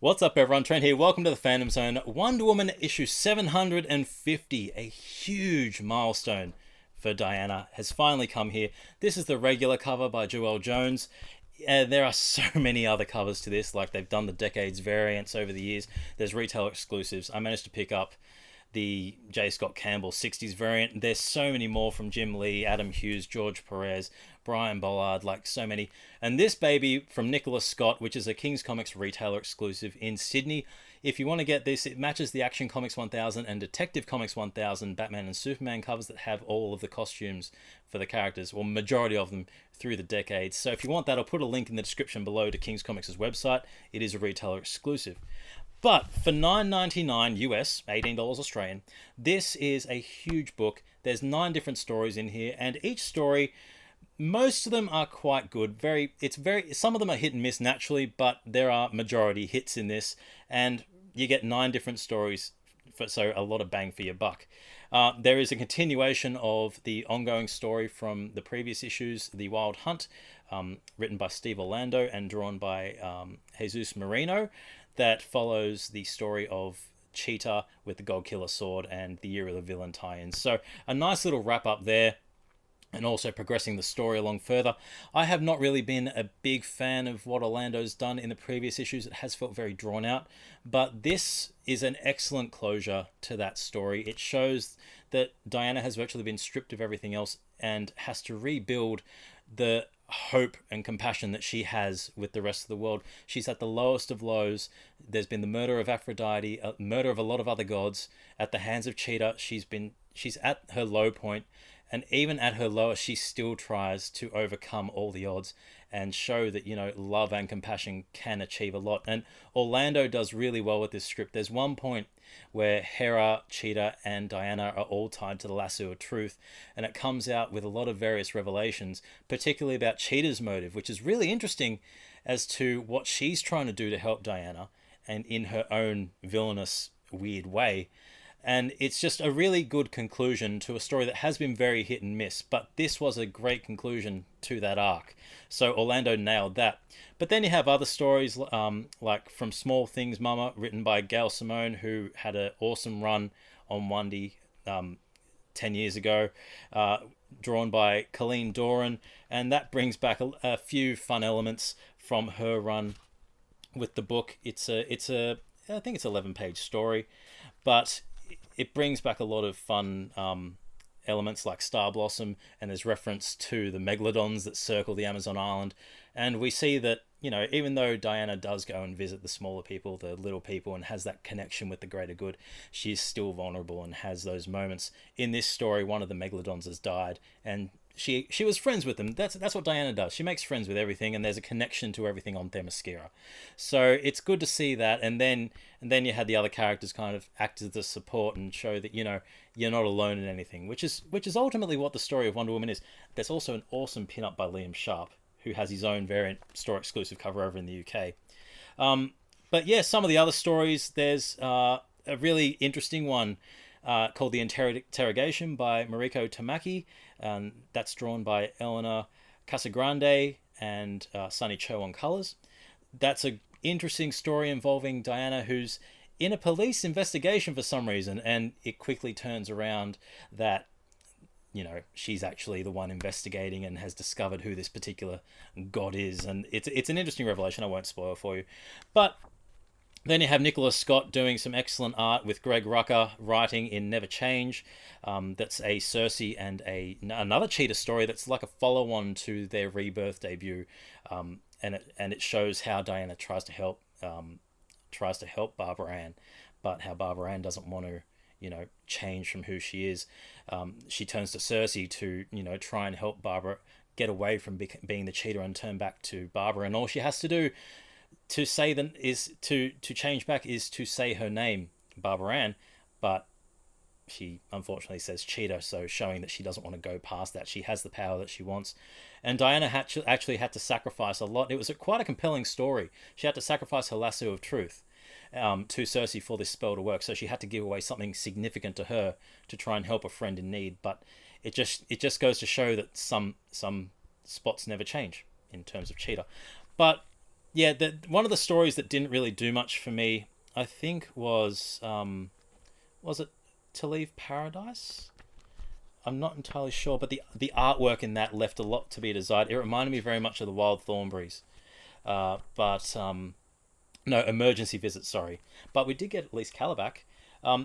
What's up, everyone? Trent here. Welcome to the Fandom Zone. Wonder Woman issue 750, a huge milestone for Diana, has finally come here. This is the regular cover by Joelle Jones. There are so many other covers to this, like they've done the Decades variants over the years. There's retail exclusives. I managed to pick up the J. Scott Campbell 60s variant. There's so many more from Jim Lee, Adam Hughes, George Perez, Brian Bollard, like so many. And this baby from Nicholas Scott, which is a King's Comics retailer exclusive in Sydney. If you want to get this, it matches the Action Comics 1000 and Detective Comics 1000 Batman and Superman covers that have all of the costumes for the characters, or majority of them, through the decades. So if you want that, I'll put a link in the description below to King's Comics' website. It is a retailer exclusive. But for $9.99 US, $18 Australian, this is a huge book. There's 9 different stories in here, and each story, most of them are quite good. Some of them are hit and miss naturally, but there are majority hits in this, and you get 9 different stories, so a lot of bang for your buck. There is a continuation of the ongoing story from the previous issues, The Wild Hunt, written by Steve Orlando and drawn by Jesus Marino, that follows the story of Cheetah with the God Killer sword and the Year of the Villain tie-ins. So a nice little wrap up there, and also progressing the story along further. I have not really been a big fan of what Orlando's done in the previous issues. It has felt very drawn out, but this is an excellent closure to that story. It shows that Diana has virtually been stripped of everything else and has to rebuild the hope and compassion that she has with the rest of the world. She's at the lowest of lows. There's been the murder of Aphrodite, murder of a lot of other gods at the hands of Cheetah. She's at her low point, and even at her lowest, she still tries to overcome all the odds and show that, love and compassion can achieve a lot. And Orlando does really well with this script. There's one point where Hera, Cheetah, and Diana are all tied to the lasso of truth, and it comes out with a lot of various revelations, particularly about Cheetah's motive, which is really interesting as to what she's trying to do to help Diana, and in her own villainous, weird way. And it's just a really good conclusion to a story that has been very hit and miss, but this was a great conclusion to that arc. So Orlando nailed that. But then you have other stories, like From Small Things Mama, written by Gail Simone, who had an awesome run on Wundy 10 years ago, drawn by Colleen Doran, and that brings back a few fun elements from her run with the book. I think it's 11-page story, but it brings back a lot of fun elements like Star Blossom, and there's reference to the megalodons that circle the Amazon island. And we see that, even though Diana does go and visit the smaller people, the little people, and has that connection with the greater good, she's still vulnerable and has those moments. In this story, one of the megalodons has died, and she was friends with them. That's what Diana does. She makes friends with everything, and there's a connection to everything on Themyscira. So it's good to see that. And then you had the other characters kind of act as the support and show that you're not alone in anything, which is ultimately what the story of Wonder Woman is. There's also an awesome pin-up by Liam Sharp, who has his own variant store exclusive cover over in the UK. But yeah, some of the other stories, there's a really interesting one called The Interrogation by Mariko Tamaki. That's drawn by Eleanor Casagrande and Sunny Cho on colours. That's an interesting story involving Diana, who's in a police investigation for some reason, and it quickly turns around that she's actually the one investigating and has discovered who this particular god is. And it's an interesting revelation. I won't spoil for you. But then you have Nicholas Scott doing some excellent art with Greg Rucka writing in Never Change. That's a Cersei and another Cheetah story that's like a follow-on to their Rebirth debut. And it shows how Diana tries to help Barbara Ann, but how Barbara Ann doesn't want to change from who she is. She turns to Cersei to try and help Barbara get away from being the Cheetah and turn back to Barbara, and all she has to do to say them is to change back is to say her name, Barbara Ann, but she unfortunately says Cheetah, so showing that she doesn't want to go past that. She has the power that she wants. And Diana actually had to sacrifice a lot. It was quite a compelling story. She had to sacrifice her lasso of truth to Cersei for this spell to work, so she had to give away something significant to her to try and help a friend in need. But it just goes to show that some spots never change in terms of Cheetah. But yeah, one of the stories that didn't really do much for me, I think, was it To Leave Paradise? I'm not entirely sure, but the artwork in that left a lot to be desired. It reminded me very much of the Wild Thornberrys, but no, Emergency Visit. Sorry, but we did get at least Calabac.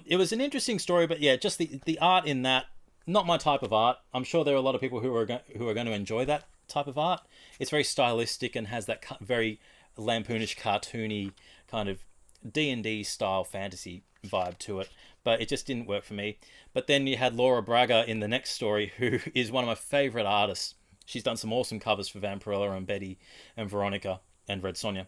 It was an interesting story, but yeah, just the art in that, not my type of art. I'm sure there are a lot of people who are going to enjoy that type of art. It's very stylistic and has that very lampoonish, cartoony kind of D&D style fantasy vibe to it, but it just didn't work for me. But then you had Laura Braga in the next story, who is one of my favorite artists. She's done some awesome covers for Vampirella and Betty and Veronica and Red Sonja.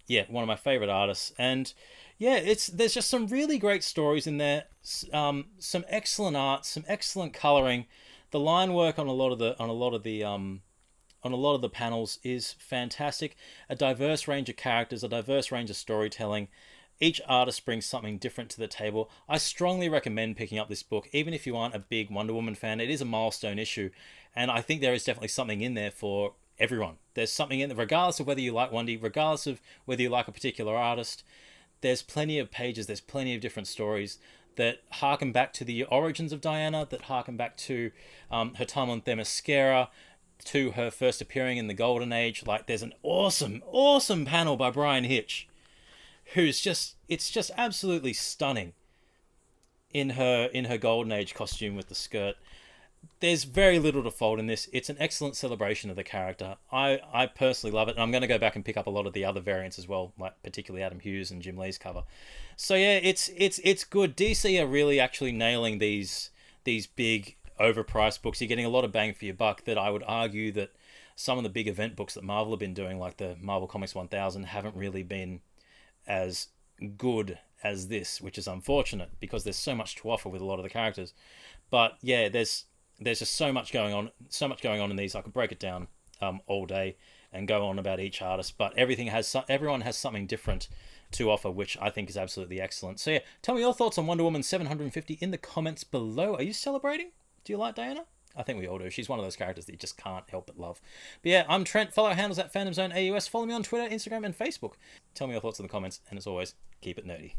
Yeah, one of my favorite artists. And yeah, there's just some really great stories in there. Some excellent art, some excellent coloring. The line work on a lot of the panels is fantastic. A diverse range of characters, a diverse range of storytelling. Each artist brings something different to the table. I strongly recommend picking up this book, even if you aren't a big Wonder Woman fan. It is a milestone issue, and I think there is definitely something in there for everyone. There's something in there, regardless of whether you like Wendy, regardless of whether you like a particular artist. There's plenty of pages, there's plenty of different stories that harken back to the origins of Diana, that harken back to her time on Themyscira, to her first appearing in the Golden Age. Like, there's an awesome panel by Brian Hitch, it's just absolutely stunning in her Golden Age costume with the skirt. There's very little to fault in this. It's an excellent celebration of the character. I personally love it, and I'm going to go back and pick up a lot of the other variants as well, like particularly Adam Hughes and Jim Lee's cover. So yeah, it's good. DC are really actually nailing these big overpriced books. You're getting a lot of bang for your buck. That I would argue that some of the big event books that Marvel have been doing, like the Marvel Comics 1000, haven't really been as good as this, which is unfortunate because there's so much to offer with a lot of the characters. But yeah, there's just so much going on in these. I could break it down all day and go on about each artist, but everyone has something different to offer, which I think is absolutely excellent. So yeah, tell me your thoughts on Wonder Woman 750 in the comments below. Are you celebrating? Do you like Diana? I think we all do. She's one of those characters that you just can't help but love. But yeah, I'm Trent. Follow our handles at Fandom Zone AUS. Follow me on Twitter, Instagram, and Facebook. Tell me your thoughts in the comments, and as always, keep it nerdy.